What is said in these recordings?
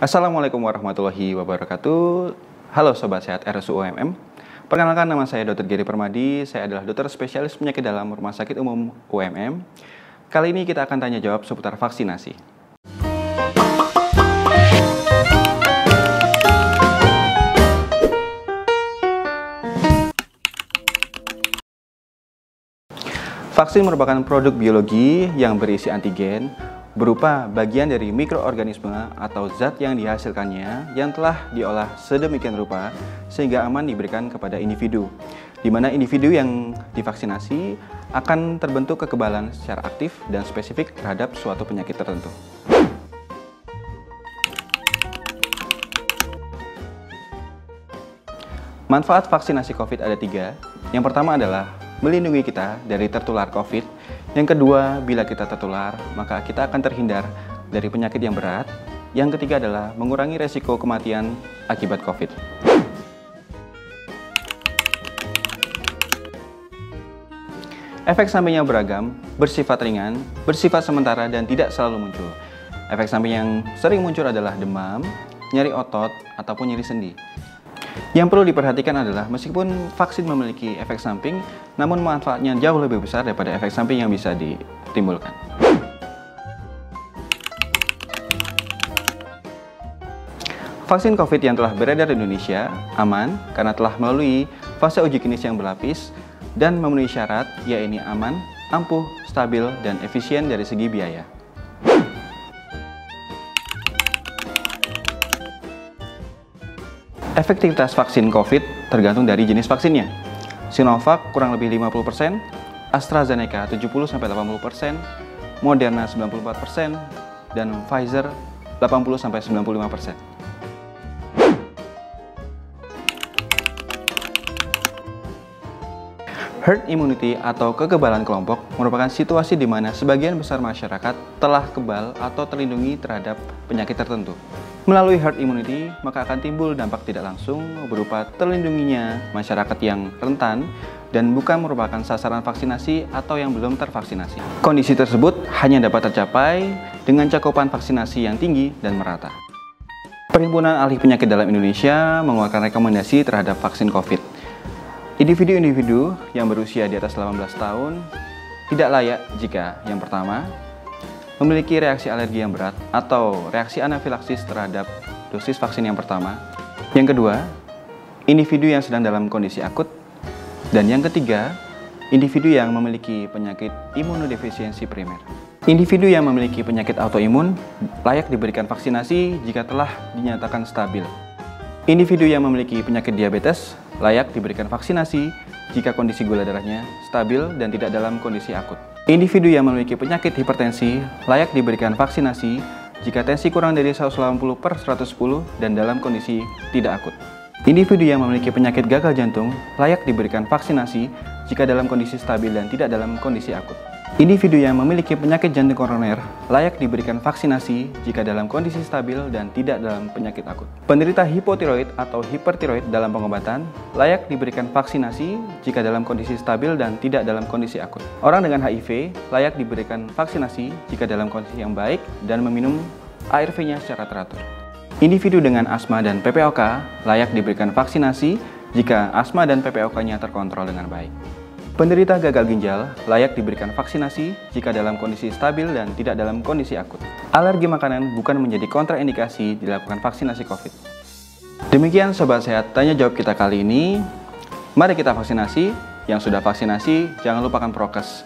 Assalamualaikum warahmatullahi wabarakatuh. Halo Sobat Sehat RSU UMM. Perkenalkan, nama saya Dr. Gary Permadi. Saya adalah dokter spesialis penyakit dalam Rumah Sakit Umum UMM. Kali ini kita akan tanya jawab seputar vaksinasi. Vaksin merupakan produk biologi yang berisi antigen berupa bagian dari mikroorganisme atau zat yang dihasilkannya yang telah diolah sedemikian rupa sehingga aman diberikan kepada individu, di mana individu yang divaksinasi akan terbentuk kekebalan secara aktif dan spesifik terhadap suatu penyakit tertentu. Manfaat vaksinasi COVID ada 3. Yang pertama adalah melindungi kita dari tertular COVID. Yang kedua, bila kita tertular, maka kita akan terhindar dari penyakit yang berat. Yang ketiga adalah mengurangi resiko kematian akibat COVID. Efek sampingnya beragam, bersifat ringan, bersifat sementara, dan tidak selalu muncul. Efek samping yang sering muncul adalah demam, nyeri otot, ataupun nyeri sendi. Yang perlu diperhatikan adalah meskipun vaksin memiliki efek samping, namun manfaatnya jauh lebih besar daripada efek samping yang bisa ditimbulkan. Vaksin COVID yang telah beredar di Indonesia aman karena telah melalui fase uji klinis yang berlapis dan memenuhi syarat, yaitu aman, ampuh, stabil, dan efisien dari segi biaya. Efektivitas vaksin COVID tergantung dari jenis vaksinnya. Sinovac kurang lebih 50%, AstraZeneca 70-80%, Moderna 94%, dan Pfizer 80-95%. Herd immunity atau kekebalan kelompok merupakan situasi di mana sebagian besar masyarakat telah kebal atau terlindungi terhadap penyakit tertentu. Melalui herd immunity, maka akan timbul dampak tidak langsung berupa terlindunginya masyarakat yang rentan dan bukan merupakan sasaran vaksinasi atau yang belum tervaksinasi. Kondisi tersebut hanya dapat tercapai dengan cakupan vaksinasi yang tinggi dan merata. Perhimpunan Ahli Penyakit Dalam Indonesia mengeluarkan rekomendasi terhadap vaksin COVID. Individu-individu yang berusia di atas 18 tahun tidak layak jika yang pertama, memiliki reaksi alergi yang berat atau reaksi anafilaksis terhadap dosis vaksin yang pertama. Yang kedua, individu yang sedang dalam kondisi akut. Dan yang ketiga, individu yang memiliki penyakit imunodefisiensi primer. Individu yang memiliki penyakit autoimun layak diberikan vaksinasi jika telah dinyatakan stabil. Individu yang memiliki penyakit diabetes layak diberikan vaksinasi jika kondisi gula darahnya stabil dan tidak dalam kondisi akut. Individu yang memiliki penyakit hipertensi layak diberikan vaksinasi jika tensi kurang dari 180/110 dan dalam kondisi tidak akut. Individu yang memiliki penyakit gagal jantung layak diberikan vaksinasi jika dalam kondisi stabil dan tidak dalam kondisi akut. Individu yang memiliki penyakit jantung koroner layak diberikan vaksinasi jika dalam kondisi stabil dan tidak dalam penyakit akut. Penderita hipotiroid atau hipertiroid dalam pengobatan layak diberikan vaksinasi jika dalam kondisi stabil dan tidak dalam kondisi akut. Orang dengan HIV layak diberikan vaksinasi jika dalam kondisi yang baik dan meminum ARV-nya secara teratur. Individu dengan asma dan PPOK layak diberikan vaksinasi jika asma dan PPOK-nya terkontrol dengan baik. Penderita gagal ginjal layak diberikan vaksinasi jika dalam kondisi stabil dan tidak dalam kondisi akut. Alergi makanan bukan menjadi kontraindikasi dilakukan vaksinasi COVID. Demikian Sobat Sehat Tanya Jawab kita kali ini. Mari kita vaksinasi. Yang sudah vaksinasi, jangan lupakan prokes.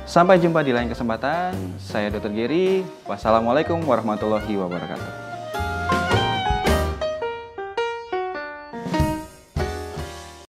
Sampai jumpa di lain kesempatan. Saya Dr. Gary. Wassalamualaikum warahmatullahi wabarakatuh.